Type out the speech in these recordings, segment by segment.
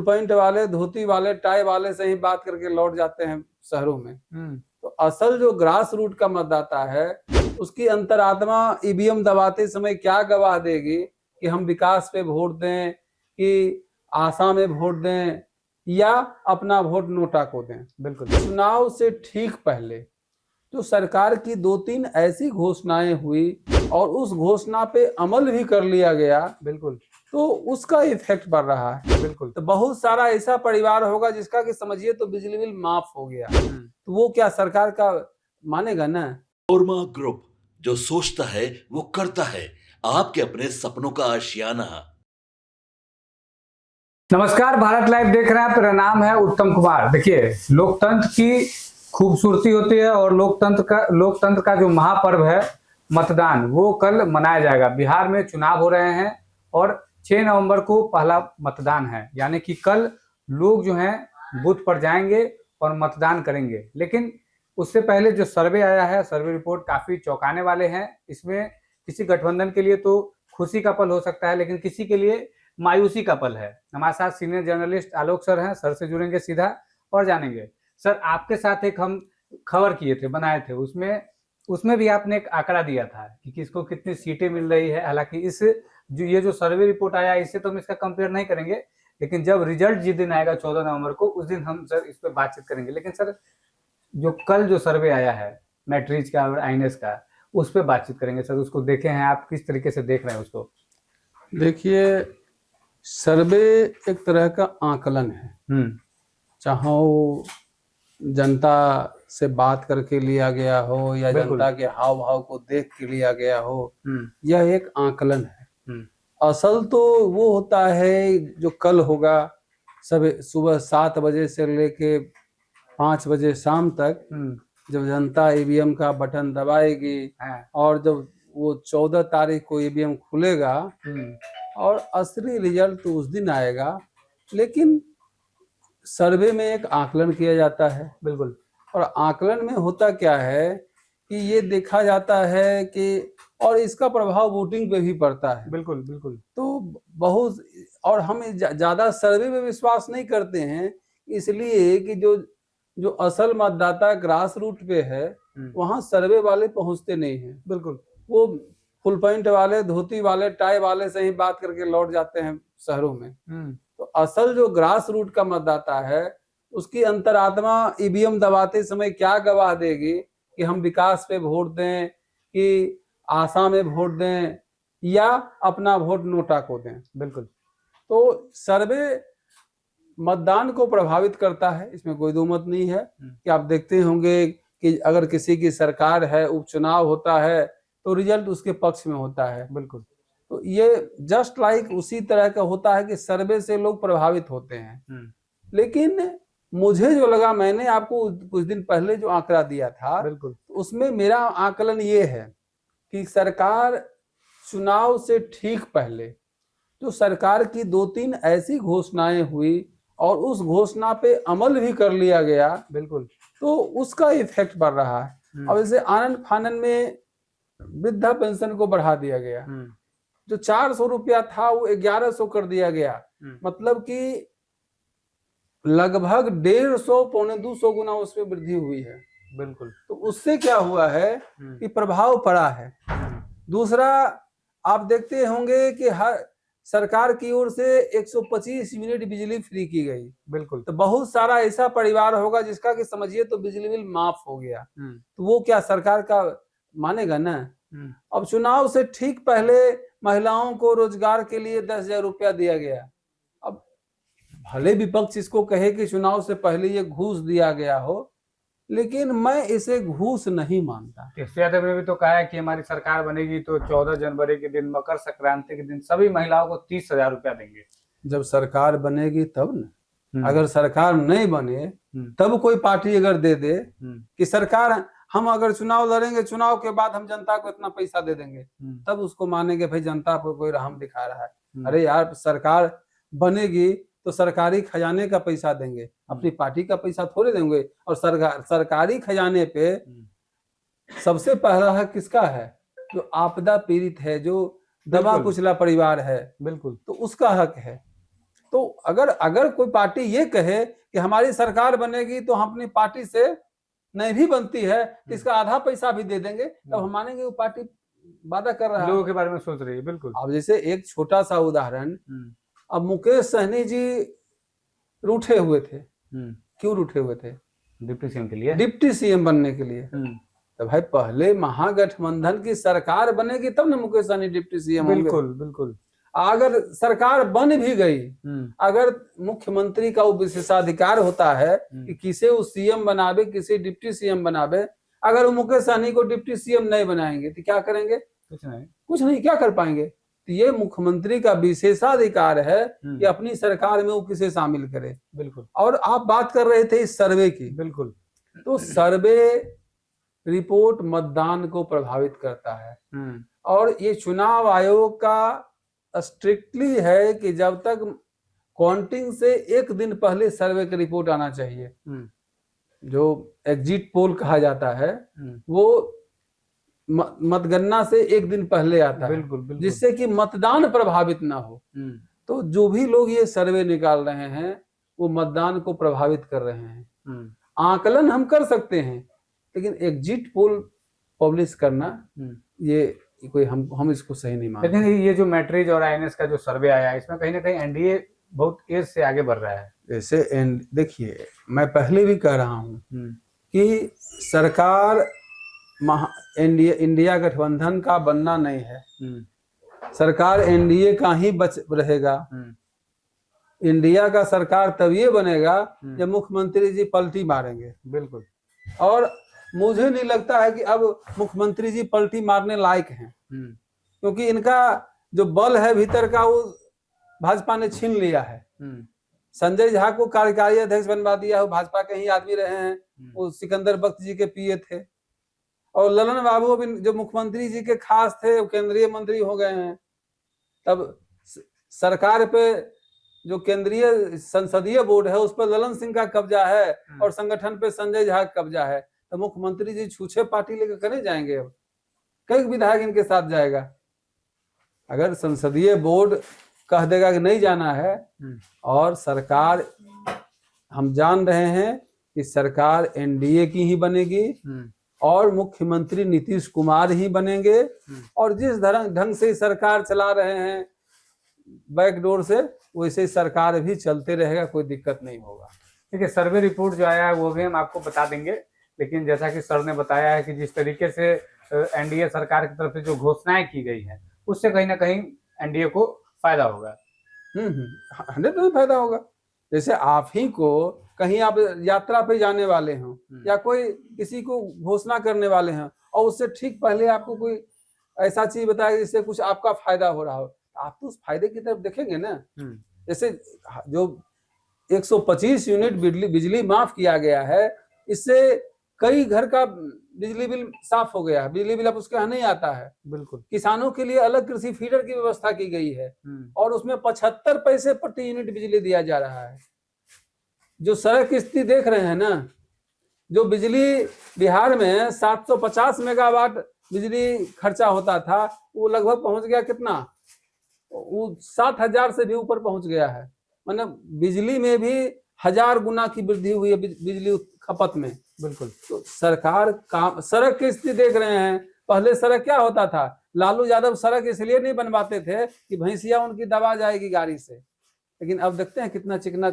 Full pant वाले, धोती वाले, tie वाले से ही बात करके लौट जाते हैं शहरों में। तो असल जो ग्रास रूट का मतदाता है, उसकी अंतरात्मा ईवीएम दबाते समय क्या गवाह देगी कि हम विकास पे वोट दें, कि आशा में वोट दें, या अपना वोट नोटा को दें। बिल्कुल, चुनाव से ठीक पहले तो सरकार की 2-3 ऐसी घोषणाएं हुई और उस घोषणा पे अमल भी कर लिया गया। बिल्कुल, तो उसका इफेक्ट बढ़ रहा है। बिल्कुल, तो बहुत सारा ऐसा परिवार होगा जिसका कि समझिए तो बिजली बिल माफ हो गया, तो वो क्या सरकार का मानेगा ना। ओरमा ग्रुप, जो सोचता है वो करता है। आपके अपने सपनों का आशियाना। नमस्कार, भारत लाइव देख रहे हैं। मेरा नाम है उत्तम कुमार। देखिए, लोकतंत्र की खूबसूरती होती है और लोकतंत्र का जो महापर्व है मतदान, वो कल मनाया जाएगा। बिहार में चुनाव हो रहे हैं और 6 नवंबर को पहला मतदान है, यानी कि कल लोग जो हैं बूथ पर जाएंगे और मतदान करेंगे। लेकिन उससे पहले जो सर्वे आया है, सर्वे रिपोर्ट काफी चौंकाने वाले हैं। इसमें किसी गठबंधन के लिए तो खुशी का पल हो सकता है, लेकिन किसी के लिए मायूसी का पल है। हमारे साथ सीनियर जर्नलिस्ट आलोक सर हैं। सर से जुड़ेंगे सीधा और जानेंगे। सर, आपके साथ एक हम खबर किए थे, बनाए थे, उसमें भी आपने एक आंकड़ा दिया था कि किसको कितनी सीटें मिल रही है। हालांकि ये जो सर्वे रिपोर्ट आया, इससे तो हम इसका कंपेयर नहीं करेंगे, लेकिन जब रिजल्ट जिस दिन आएगा 14 नवंबर को, उस दिन हम सर इस पर बातचीत करेंगे। लेकिन सर, जो कल जो सर्वे आया है मैट्रिज का और आईनेस का, उस पर बातचीत करेंगे। सर, उसको देखे हैं आप, किस तरीके से देख रहे हैं उसको? देखिए, सर्वे एक तरह का आकलन है। चाहे वो जनता से बात करके लिया गया हो या जनता के हाव भाव को देख के लिया गया हो, यह एक आकलन है। असल तो वो होता है जो कल होगा, सब सुबह 7 बजे से लेके 5 बजे शाम तक, जब जनता ईवीएम का बटन दबाएगी और जब वो 14 तारीख को ईवीएम खुलेगा और असली रिजल्ट तो उस दिन आएगा। लेकिन सर्वे में एक आकलन किया जाता है। बिल्कुल, और आकलन में होता क्या है कि ये देखा जाता है कि, और इसका प्रभाव वोटिंग पे भी पड़ता है। बिल्कुल बिल्कुल, तो बहुत, और हम ज्यादा सर्वे में विश्वास नहीं करते हैं, इसलिए कि जो असल मतदाता ग्रास रूट पे है, वहाँ सर्वे वाले पहुंचते नहीं हैं। बिल्कुल, वो फुल पैंट वाले, धोती वाले, टाई वाले से ही बात करके लौट जाते हैं शहरों में। तो असल जो ग्रास रूट का मतदाता है, उसकी अंतरात्मा ईवीएम दबाते समय क्या गवाह देगी कि हम विकास पे वोट दें, कि आशा में वोट दें, या अपना वोट नोटा को दें। बिल्कुल, तो सर्वे मतदान को प्रभावित करता है, इसमें कोई दो मत नहीं है। कि आप देखते होंगे कि अगर किसी की सरकार है, उपचुनाव होता है, तो रिजल्ट उसके पक्ष में होता है। बिल्कुल, तो ये जस्ट लाइक उसी तरह का होता है कि सर्वे से लोग प्रभावित होते हैं। लेकिन मुझे जो लगा, मैंने आपको कुछ दिन पहले जो आंकड़ा दिया था, बिल्कुल, उसमें मेरा आकलन ये है कि सरकार चुनाव से ठीक पहले तो सरकार की 2-3 ऐसी घोषणाएं हुई और उस घोषणा पे अमल भी कर लिया गया। बिल्कुल, तो उसका इफेक्ट बढ़ रहा है। अब जैसे आनंद फानन में वृद्धा पेंशन को बढ़ा दिया गया, जो 400 रुपया था वो 1100 कर दिया गया। मतलब कि लगभग 150 पौने 200 गुना उसमें वृद्धि हुई है। बिल्कुल, तो उससे क्या हुआ है कि प्रभाव पड़ा है। दूसरा, आप देखते होंगे कि हर सरकार की ओर से 125 यूनिट बिजली फ्री की गई। बिल्कुल, तो बहुत सारा ऐसा परिवार होगा जिसका कि समझिए तो बिजली बिल माफ हो गया, तो वो क्या सरकार का मानेगा ना। अब चुनाव से ठीक पहले महिलाओं को रोजगार के लिए 10,000 रुपया दिया गया। अब भले विपक्ष इसको कहे कि चुनाव से पहले ये घूस दिया गया हो, लेकिन मैं इसे घूस नहीं मानता। केसीआर यादव ने भी तो कहा है कि हमारी सरकार बनेगी तो 14 जनवरी के दिन, मकर संक्रांति के दिन सभी महिलाओं को 30,000 रुपया देंगे। जब सरकार बनेगी तब ना। अगर सरकार नहीं बने तब कोई पार्टी अगर दे दे कि सरकार, हम अगर चुनाव लड़ेंगे, चुनाव के बाद हम जनता को इतना पैसा दे देंगे, तब उसको मानेंगे भाई जनता को कोई रहम दिखा रहा है। अरे यार, सरकार बनेगी तो सरकारी खजाने का पैसा देंगे, अपनी पार्टी का पैसा थोड़े देंगे। और सरकारी खजाने पे सबसे पहला हक किसका है? जो आपदा पीड़ित है, जो दबा कुचला परिवार है। बिल्कुल, तो उसका हक है। तो अगर अगर कोई पार्टी ये कहे कि हमारी सरकार बनेगी तो हम अपनी पार्टी से नहीं भी बनती है तो इसका आधा पैसा भी दे देंगे, तब हम मानेंगे वो पार्टी वादा कर रहा है, लोगों के बारे में सोच रही है। बिल्कुल। अब जैसे एक छोटा सा उदाहरण, अब मुकेश सहनी जी रूठे हुए थे, क्यों रूठे हुए थे? डिप्टी सीएम के लिए, डिप्टी सीएम बनने के लिए। तो भाई पहले महागठबंधन की सरकार बनेगी तब ना मुकेश सहनी डिप्टी सीएम होंगे। बिल्कुल बिल्कुल। अगर सरकार बन भी गई, अगर मुख्यमंत्री का वो विशेषाधिकार होता है कि किसे वो सीएम बनावे, किसे डिप्टी सीएम बनावे, अगर वो मुकेश सहनी को डिप्टी सीएम नहीं बनाएंगे तो क्या करेंगे? कुछ नहीं, क्या कर पाएंगे? तो ये मुख्यमंत्री का विशेषाधिकार है कि अपनी सरकार में वो किसे शामिल करे। बिल्कुल। और आप बात कर रहे थे इस सर्वे की। बिल्कुल। तो सर्वे रिपोर्ट मतदान को प्रभावित करता है, और ये चुनाव आयोग का स्ट्रिक्टली है कि जब तक काउंटिंग से एक दिन पहले सर्वे की रिपोर्ट आना चाहिए, जो एग्जिट पोल कहा जाता है, वो मतगणना से एक दिन पहले आता है। बिल्कुल, बिल्कुल। जिससे कि मतदान प्रभावित ना हो। तो जो भी लोग ये सर्वे निकाल रहे हैं वो मतदान को प्रभावित कर रहे हैं। आकलन हम कर सकते हैं, लेकिन एग्जिट पोल पब्लिश करना ये कोई हम इसको सही नहीं मानते। लेकिन ये जो मैट्रिज और आईएनएस का जो सर्वे आया है, इसमें कहीं ना कहीं एनडीए बहुत एज से आगे बढ़ रहा है। जैसे देखिए, मैं पहले भी कह रहा हूँ कि सरकार इंडिया गठबंधन का बनना नहीं है, सरकार एनडीए का ही बच रहेगा। इंडिया का सरकार तब ये बनेगा जब मुख्यमंत्री जी पलटी मारेंगे। बिल्कुल। और मुझे नहीं लगता है कि अब मुख्यमंत्री जी पलटी मारने लायक हैं, क्योंकि इनका जो बल है भीतर का वो भाजपा ने छीन लिया है। संजय झा को कार्यकारी अध्यक्ष बनवा दिया, वो भाजपा के ही आदमी रहे हैं, वो सिकंदर बख्त जी के पीए थे। और ललन बाबू भी जो मुख्यमंत्री जी के खास थे वो केंद्रीय मंत्री हो गए हैं। तब सरकार पे जो केंद्रीय संसदीय बोर्ड है उस पर ललन सिंह का कब्जा है और संगठन पे संजय झा का कब्जा है। तो मुख्यमंत्री जी छूछे पार्टी लेकर करे जाएंगे? अब कई विधायक इनके साथ जाएगा। अगर संसदीय बोर्ड कह देगा कि नहीं जाना है, और सरकार हम जान रहे हैं कि सरकार एनडीए की ही बनेगी और मुख्यमंत्री नीतीश कुमार ही बनेंगे, और जिस ढंग से सरकार चला रहे हैं बैकडोर से, वैसे सरकार भी चलते रहेगा, कोई दिक्कत नहीं होगा। ठीक है, सर्वे रिपोर्ट जो आया है वो भी हम आपको बता देंगे, लेकिन जैसा कि सर ने बताया है कि जिस तरीके से एनडीए सरकार की तरफ से जो घोषणाएं की गई हैं उससे कहीं ना कहीं एनडीए को फायदा होगा। 100% फायदा होगा। जैसे आप ही को कहीं आप यात्रा पे जाने वाले हो या कोई किसी को घोषणा करने वाले हैं और उससे ठीक पहले आपको कोई ऐसा चीज बताया जिससे कुछ आपका फायदा हो रहा हो, आप तो उस फायदे की तरफ देखेंगे ना। जैसे जो 125 यूनिट बिजली माफ किया गया है, इससे कई घर का बिजली बिल साफ हो गया है। बिजली बिल अब उसके यहाँ नहीं आता है। बिल्कुल। किसानों के लिए अलग कृषि फीडर की व्यवस्था की गई है और उसमें 75 पैसे प्रति यूनिट बिजली दिया जा रहा है। जो सड़क स्थिति देख रहे हैं ना, जो बिजली बिहार में 750 मेगावाट बिजली खर्चा होता था, वो लगभग पहुंच गया कितना, वो 7000 से भी ऊपर पहुंच गया है। मतलब बिजली में भी 1000 गुना की वृद्धि हुई है बिजली खपत में। बिल्कुल। तो सरकार काम, सड़क की स्थिति देख रहे हैं। पहले सड़क क्या होता था, लालू यादव सड़क इसलिए नहीं बनवाते थे कि भैंसिया उनकी दबा जाएगी गाड़ी से, लेकिन अब देखते हैं कितना चिकना।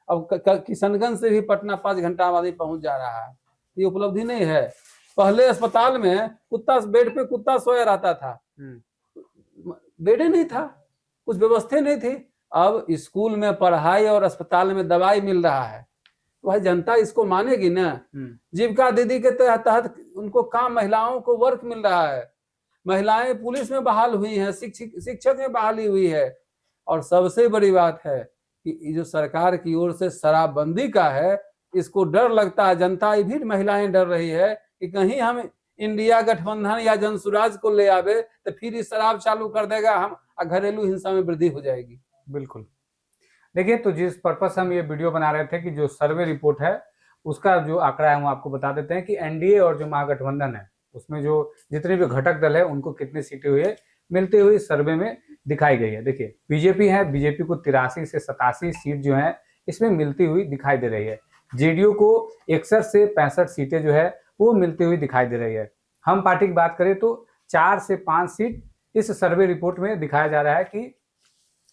अब किशनगंज से भी पटना 5 घंटा आदमी पहुंच जा रहा है। ये उपलब्धि नहीं है। पहले अस्पताल में बेड पे कुत्ता सोया रहता था, बेडे नहीं था, कुछ व्यवस्था नहीं थी। अब स्कूल में पढ़ाई और अस्पताल में दवाई मिल रहा है, तो भाई जनता इसको मानेगी ना। जीविका दीदी के तहत उनको काम, महिलाओं को वर्क मिल रहा है, महिलाएं पुलिस में बहाल हुई हैं, शिक्षक में बहाली हुई है। और सबसे बड़ी बात है कि जो सरकार की ओर से शराबबंदी का है, इसको डर लगता है। जनता भी, महिलाएं डर रही है कि कहीं हम इंडिया गठबंधन या जनसुराज को ले आवे तो फिर इस शराब चालू कर देगा, हम घरेलू हिंसा में वृद्धि हो जाएगी। बिल्कुल। देखिए, तो जिस पर्पस से हम ये वीडियो बना रहे थे कि जो सर्वे रिपोर्ट है उसका जो आंकड़ा है वो आपको बता देते हैं कि एनडीए और जो महागठबंधन है उसमें जो जितने भी घटक दल है उनको कितनी सीटें हुई है, मिलती हुई सर्वे में दिखाई गई है। देखिए बीजेपी है, बीजेपी को 83 से 87 सीट जो है इसमें मिलती हुई दिखाई दे रही है। जेडीयू को 61 से 65 सीटें जो है वो मिलती हुई दिखाई दे रही है। हम पार्टी की बात करें तो 4 से 5 सीट इस सर्वे रिपोर्ट में दिखाया जा रहा है कि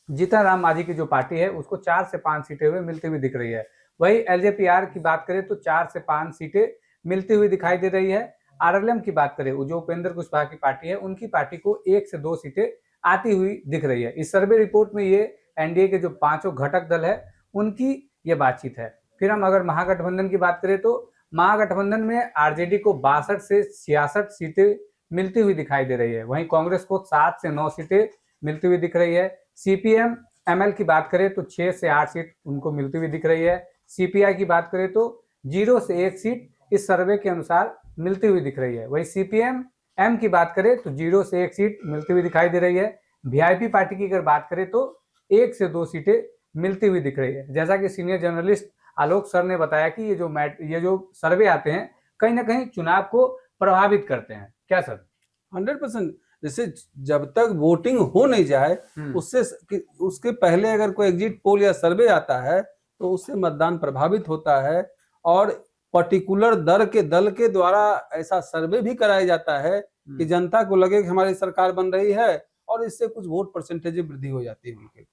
जीतन राम मांझी की जो पार्टी है उसको 4 से 5 सीटें हुए मिलती हुई दिख रही है। वही एलजेपीआर की बात करें तो 4 से 5 सीटें मिलती हुई दिखाई दे रही है। आरएलएम की बात करें, जो उपेंद्र कुशवाहा की पार्टी है, उनकी पार्टी को 1 से 2 सीटें आती हुई दिख रही है। इस सर्वे रिपोर्ट में ये एनडीए के जो 5 घटक दल है उनकी ये बातचीत है। फिर हम अगर महागठबंधन की बात करें तो महागठबंधन में आरजेडी को 62 से 66 सीटें मिलती हुई दिखाई दे रही है। वहीं कांग्रेस को 7 से 9 सीटें मिलती हुई दिख रही है। सीपीएम एमएल की बात करें तो 6 से 8 सीट उनको मिलती हुई दिख रही है। सीपीआई की बात करें तो 0 से 1 सीट इस सर्वे के अनुसार मिलती हुई दिख रही है। वही सीपीएम एम की बात करें तो 0 से 1 सीट मिलती हुई दिखाई दे रही है। वीआईपी पार्टी की अगर बात करें तो 1 से 2 सीटें मिलती हुई दिख रही है। जैसा कि सीनियर जर्नलिस्ट आलोक सर ने बताया कि ये जो सर्वे आते हैं कहीं ना कहीं चुनाव को प्रभावित करते हैं। क्या सर? 100%। जैसे जब तक वोटिंग हो नहीं जाए उसके पहले अगर कोई एग्जिट पोल या सर्वे आता है तो उससे मतदान प्रभावित होता है। और पर्टिकुलर दल के द्वारा ऐसा सर्वे भी कराया जाता है कि जनता को लगे कि हमारी सरकार बन रही है और इससे कुछ वोट परसेंटेज वृद्धि हो जाती है उनके प्रति।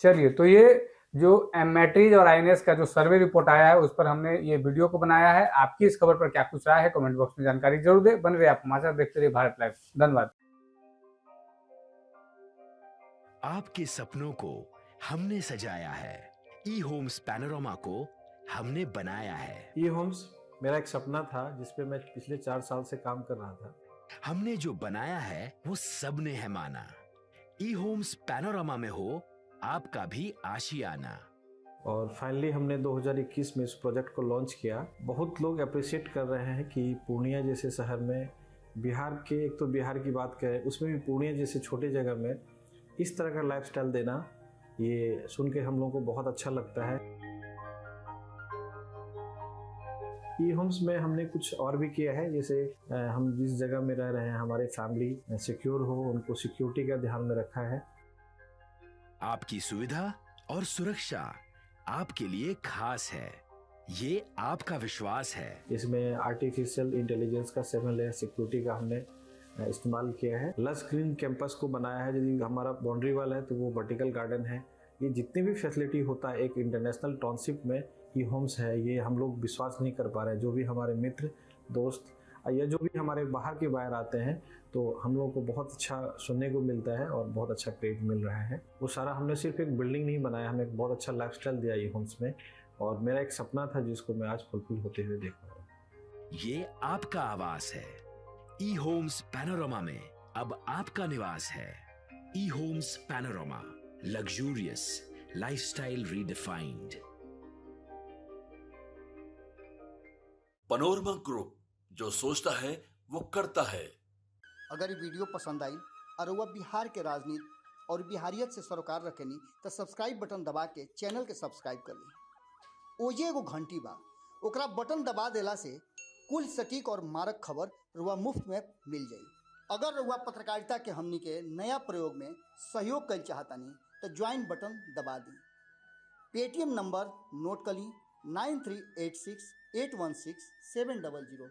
चलिए, तो ये जो मैट्रिज और आईएनएस का जो सर्वे रिपोर्ट आया है उस पर हमने ये वीडियो को बनाया है। आपकी इस खबर पर क्या कुछ राय है कमेंट बॉक्स में जानकारी जरूर दे। बन रहे आप हमारे साथ, देखते रहिए भारत लाइव। धन्यवाद। आपके सपनों को हमने सजाया है, ई होम्स पैनोरामा को हमने बनाया है। ई होम्स मेरा एक सपना था जिस पे मैं पिछले 4 साल से काम कर रहा था। हमने जो बनाया है वो सबने है माना। ई होम्स पैनोरामा में हो आपका भी आशियाना। और फाइनली हमने 2021 में इस प्रोजेक्ट को लॉन्च किया। बहुत लोग अप्रिशिएट कर रहे हैं कि पूर्णिया जैसे शहर में, बिहार के, एक तो बिहार की बात करें उसमें भी पूर्णिया जैसे छोटे जगह में इस तरह का लाइफस्टाइल देना, ये सुन के हम लोगों को बहुत अच्छा लगता है। ई होम्स में हमने कुछ और भी किया है, जैसे हम जिस जगह में रह रहे हैं हमारे फैमिली सिक्योर हो, उनको सिक्योरिटी का ध्यान में रखा है। आपकी सुविधा और सुरक्षा आपके लिए खास है, ये आपका विश्वास है। इसमें आर्टिफिशियल इंटेलिजेंस का 7 लेयर सिक्योरिटी का हमने इस्तेमाल किया है। लस ग्रीन कैंपस को बनाया है। यदि हमारा बाउंड्री वाल है तो वो वर्टिकल गार्डन है। ये जितनी भी फैसिलिटी होता है एक इंटरनेशनल टाउनशिप में ई होम्स है, ये हम लोग विश्वास नहीं कर पा रहे हैं। जो भी हमारे मित्र दोस्त या जो भी हमारे बाहर के बाहर आते हैं तो हम लोगों को बहुत अच्छा सुनने को मिलता है और बहुत अच्छा क्रेडिट मिल रहा है। वो सारा हमने सिर्फ एक बिल्डिंग नहीं बनाया, हमें एक बहुत अच्छा लाइफस्टाइल दिया ई होम्स में। और मेरा एक सपना था जिसको मैं आज फुलफिल होते हुए देख रहा हूँ। ये आपका आवास है। ई होम्स पैनोरामा में अब आपका निवास है। E Homes Panorama, luxurious lifestyle redefined. Panorama Group, जो सोचता है वो करता है। अगर ये वीडियो पसंद आई और वह बिहार के राजनीति और बिहारियत से सरोकार रखेनी तो सब्सक्राइब बटन दबा के चैनल के सब्सक्राइब कर ली। ओजे एगो घंटी बा, ओकरा बटन दबा देला से कुल सटीक और मारक खबर रुआ मुफ्त में मिल जाई। अगर रुआ पत्रकारिता के हमनी के नया प्रयोग में सहयोग कर चाहतानी तो ज्वाइन बटन दबा दी। पेटीएम नंबर नोट कर ली 9386816700।